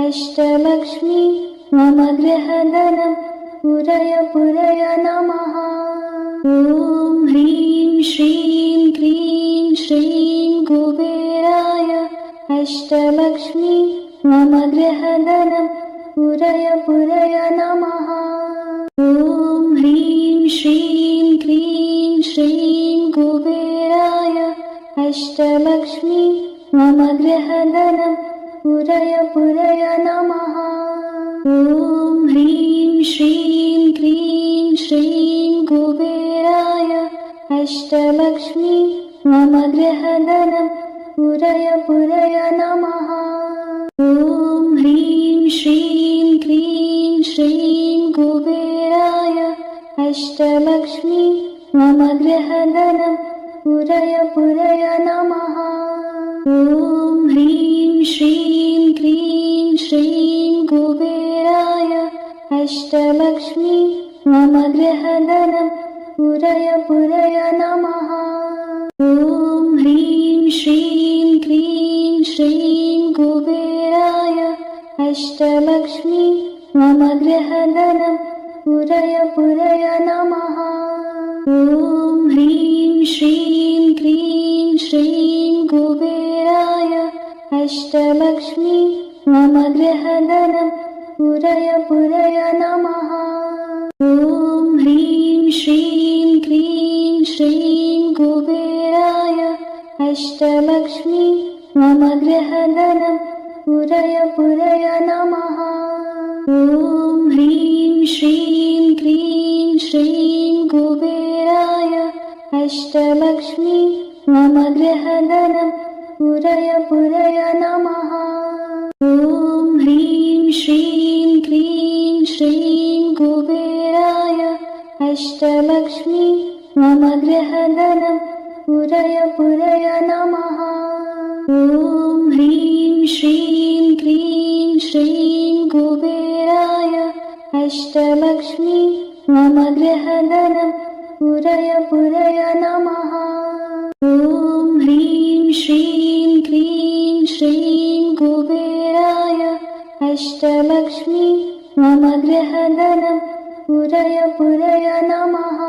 अष्टलक्ष्मी मम गृहधनं पुरय पुरय नमः। ॐ ह्रीं श्रीं क्रीं श्रीं कुबेराय अष्टलक्ष्मी मम गृहधनं पुरय पुरय नमः। ॐ ह्रीं श्रीं क्रीं श्रीं कुबेराय अष्टलक्ष्मी मम गृहधनं पुरय पुरय नमः। ॐ ह्रीं श्रीं क्रीं श्रीं कुबेराय अष्टलक्ष्मी मम गृहधनं पुरय पुरय नमः। ॐ ह्रीं श्रीं क्रीं श्रीं कुबेराय अष्टलक्ष्मी मम गृहधनं पुरय पुरय नमः। ॐ ह्रीं श्रीं क्रीं श्रीं कुबेराय अष्टलक्ष्मी मम गृहधनं पुरय पुरय नमः। ॐ ह्रीं श्रीं क्रीं श्रीं कुबेराय अष्टलक्ष्मी मम गृहधनं पुरय पुरय नमः। ॐ ह्रीं श्रीं क्रीं श्रीं कुबेराय अष्टलक्ष्मी मम गृहधनं पुरय पुरय नमः। ॐ ह्रीं श्रीं क्रीं श्रीं कुबेराय अष्टलक्ष्मी मम गृहधनं पुरय पुरय नमः। ॐ ह्रीं श्रीं क्रीं श्रीं कुबेराय अष्टलक्ष्मी मम गृहधनं पुरय पुरय नमः। ॐ ह्रीं श्रीं क्रीं श्रीं कुबेराय अष्टलक्ष्मी मम गृहधनं पुरय पुरय नमः। ॐ ह्रीं श्रीं क्रीं श्रीं कुबेराय अष्टलक्ष्मी मम गृहधनं पुरय पुरय नमः। ॐ ह्रीं श्रीं क्रीं श्रीं कुबेराय अष्टलक्ष्मी मम गृहधनं पुरय पुरय नमः।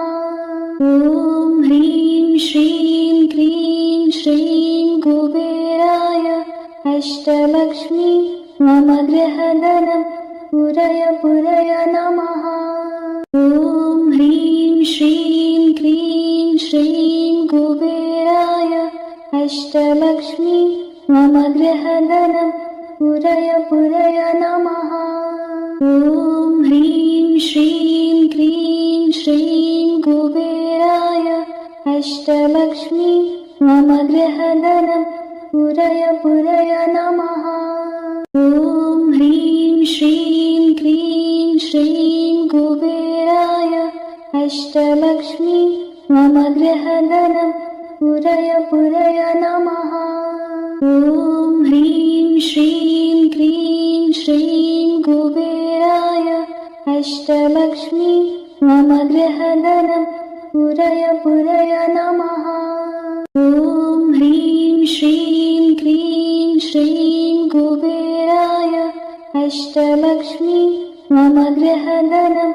ॐ ह्रीं श्रीं क्रीं श्रीं कुबेराय अष्टलक्ष्मी मम गृहधनं पुरय पुरय नमः। ॐ ह्रीं श्रीं क्रीं श्रीं कुबेराय अष्टलक्ष्मी मम गृहधनं पुरय पुरय नमः। ॐ ह्रीं श्रीं क्रीं श्रीं कुबेराय अष्टलक्ष्मी मम गृहधनं पुरय पुरय नमः। ॐ ह्रीं श्रीं क्रीं श्रीं कुबेराय अष्टलक्ष्मी मम गृहधनं पुरय पुरय नमः। ॐ ह्रीं श्रीं क्रीं श्रीं कुबेराय अष्टलक्ष्मी मम गृहधनं पुरय पुरय नमः। ॐ ह्रीं श्रीं क्रीं श्रीं कुबेराय अष्टलक्ष्मी मम गृहधनं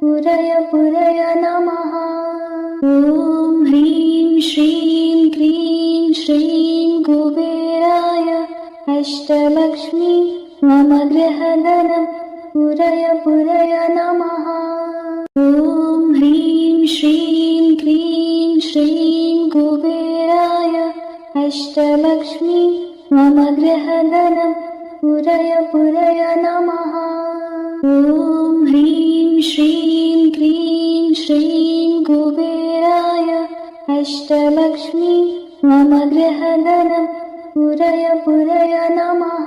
पुरय पुरय नमः। ॐ ह्रीं श्रीं क्रीं श्रीं कुबेराय अष्टलक्ष्मी मम गृहधनं पुरय पुरय नमः। ॐ ह्रीं श्रीं क्रीं श्रीं कुबेराय अष्टलक्ष्मी मम गृहधनं पुरय पुरय नमः। ॐ ह्रीं श्रीं क्रीं श्रीं कुबेराय अष्टलक्ष्मी मम गृहधनं पुरय पुरय नमः।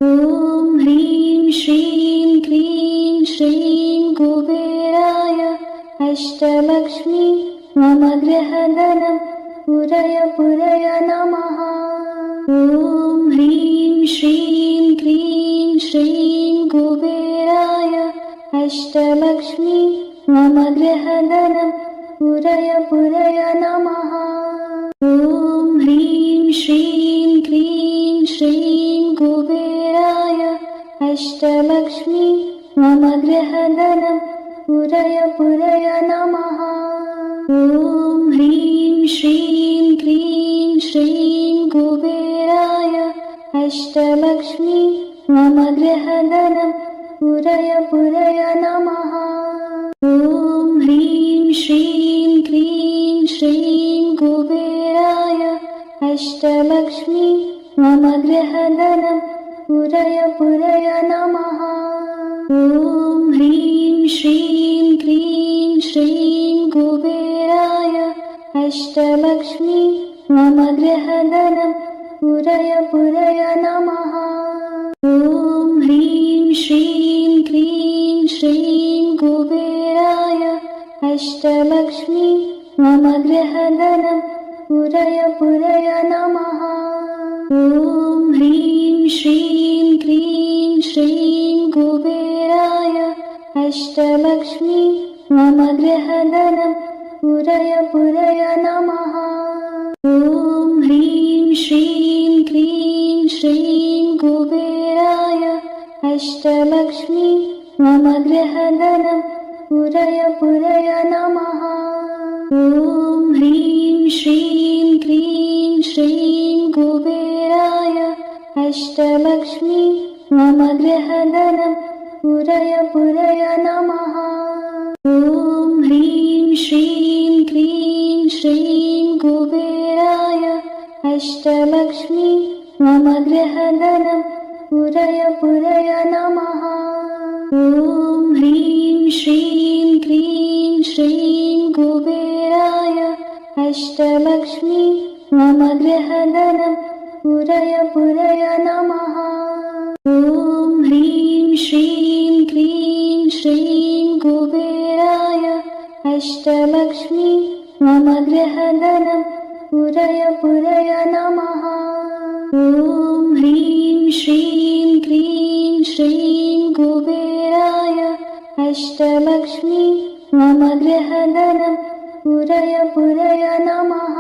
ॐ ह्रीं श्रीं क्रीं श्रीं कुबेराय अष्टलक्ष्मी मम गृहधनं पुरय पुरय नमः। ॐ ह्रीं श्रीं क्रीं श्रीं कुबेराय अष्टलक्ष्मी मम गृहधनं पुरय पुरय नमः। ॐ ह्रीं श्रीं क्रीं श्रीं कुबेराय अष्टलक्ष्मी मम गृहधनं पुरय पुरय नमः। ॐ ह्रीं श्रीं क्रीं श्रीं कुबेराय अष्टलक्ष्मी मम गृहधनं पुरय पुरय नमः। ॐ ह्रीं श्रीं क्रीं श्रीं कुबेराय अष्टलक्ष्मी मम गृहधनं पुरय पुरय नमः। ॐ ह्रीं श्रीं क्रीं श्रीं कुबेराय अष्टलक्ष्मी मम गृहधनं पुरय पुरय नमः। ॐ ह्रीं श्रीं क्रीं श्रीं कुबेराय अष्टलक्ष्मी मम गृहधनं पुरय पुरय नमः। ॐ ह्रीं श्रीं क्रीं श्रीं कुबेराय अष्टलक्ष्मी मम गृहधनं पुरय पुरय नमः। ॐ ह्रीं श्रीं क्रीं श्रीं कुबेराय अष्टलक्ष्मी मम गृहधनं पुरय पुरय नमः। ॐ ह्रीं श्रीं क्रीं श्रीं कुबेराय अष्टलक्ष्मी मम गृहधनं पुरय पुरय नमः। ॐ ह्रीं श्रीं क्रीं श्रीं कुबेराय अष्टलक्ष्मी मम गृहधनं पुरय पुरय नमः। ॐ ह्रीं श्रीं क्रीं श्रीं कुबेराय अष्टलक्ष्मी मम गृहधनं पुरय पुरय नमः। ॐ ह्रीं श्रीं क्रीं श्रीं कुबेराय अष्टलक्ष्मी मम गृहधनं पुरय पुरय नमः। ॐ ह्रीं श्रीं क्रीं श्रीं कुबेराय अष्टलक्ष्मी मम गृहधनं पुरय पुरय नमः।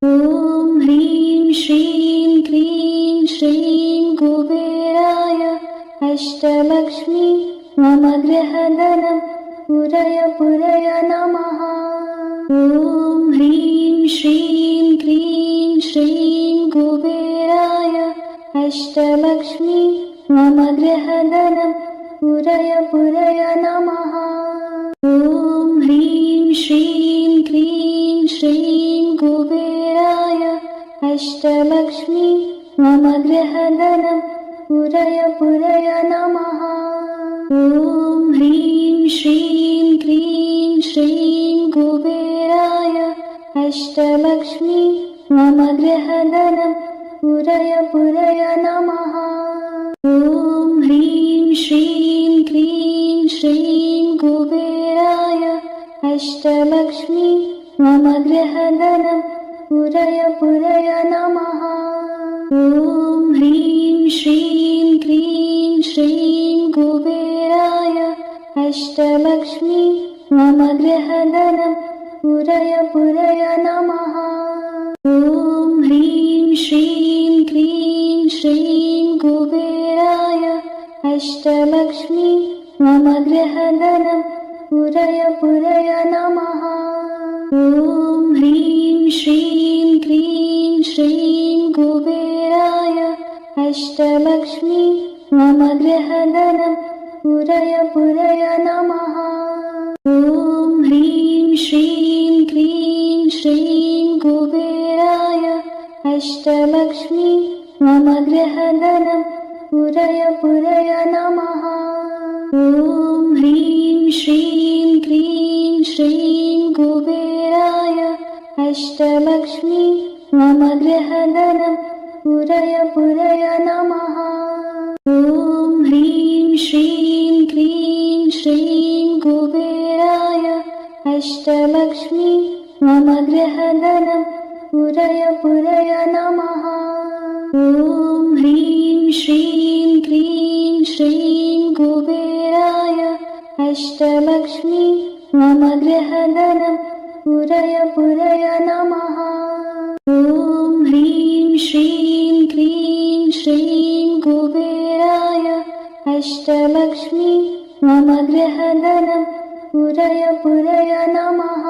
ॐ ह्रीं श्रीं क्रीं श्रीं कुबेराय अष्टलक्ष्मी मम गृहधनं पुरय पुरय नमः। ॐ ह्रीं श्रीं क्रीं श्रीं कुबेराय अष्टलक्ष्मी मम गृहधनं पुरय पुरय नमः। ॐ ह्रीं श्रीं क्रीं श्रीं कुबेराय अष्टलक्ष्मी मम गृहधनं पुरय पुरय नमः। ॐ ह्रीं श्रीं क्रीं श्रीं कुबेराय अष्टलक्ष्मी मम गृहधनं पुरय पुरय नमः। ॐ ह्रीं श्रीं क्रीं श्रीं कुबेराय अष्टलक्ष्मी मम गृहधनं पुरय पुरय नमः। ॐ ह्रीं श्रीं क्रीं श्रीं कुबेराय अष्टलक्ष्मी मम गृहधनं पुरय पुरय नमः। ॐ ह्रीं श्रीं क्रीं श्रीं कुबेराय अष्टलक्ष्मी मम गृहधनं पुरय पुरय नमः। ॐ ह्रीं श्रीं क्रीं श्रीं कुबेराय अष्टलक्ष्मी मम गृहधनं पुरय पुरय नमः। ॐ ह्रीं श्रीं क्रीं श्रीं कुबेराय अष्टलक्ष्मी मम गृहधनं पुरय पुरय नमः। ॐ ह्रीं श्रीं क्रीं श्रीं कुबेराय अष्टलक्ष्मी मम गृहधनं पुरय पुरय नमः। ॐ ह्रीं श्रीं क्रीं श्रीं कुबेराय अष्टलक्ष्मी मम गृहधनं पुरय पुरय नमः। ॐ ह्रीं श्रीं क्रीं श्रीं कुबेराय अष्टलक्ष्मी मम गृहधनं पुरय पुरय नमः। ॐ ह्रीं श्रीं क्रीं श्रीं कुबेराय अष्टलक्ष्मी मम गृहधनं पुरय पुरय नमः।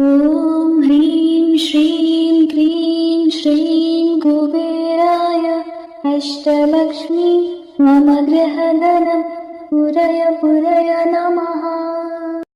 ॐ ह्रीं श्रीं क्रीं श्रीं कुबेराय अष्टलक्ष्मी मम गृहधनं पुरय पुरय नमः।